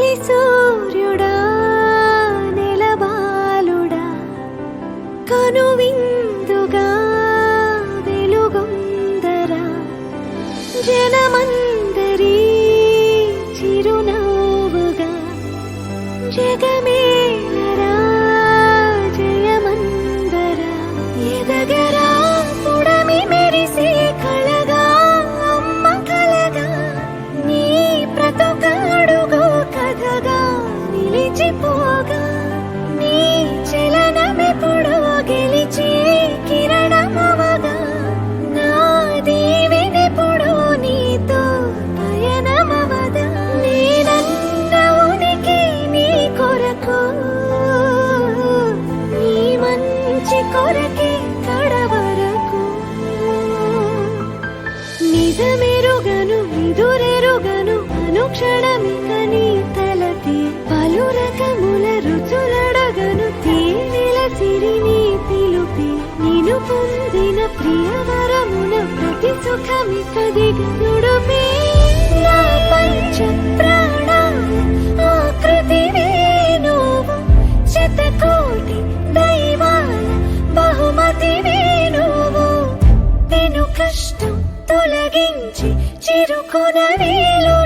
తొలి సూర్యుడా నెలబాలుడా కనువిందుగా వెలుగొందరా జనమందరి చిరునవ్వుగా జగమేలరా జయమందరా ఎదగరా పుడమి మెరిసే కళగా అమ్మ కలగా నీ బ్రతుకాడుగో కథగా నిలిచిపోగా నీ చలనమెప్పుడు గెలిచే కిరణమవగా నా దీవెనెప్పుడు నీతో పయనమవదా నేనన్న ఉనికి నీ కొరకు నీ మంచి కొరకే కడవరకు నిజమెరుగను ఎదురెరుగను అనుక్షణమిక నీ తలపి పలు రకముల రుచులడగను తేనెల సిరి నీ పిలుపి నిను పొందిన ప్రియవరమున ప్రతి సుఖమిక దిగనుడుపే నా పంచ ప్రాణాల ఆకృతివే నువ్వు శతకోటి దైవాల బహుమతివే నువ్వు పెను కష్టం తొలగించి చిరుకొన వేలు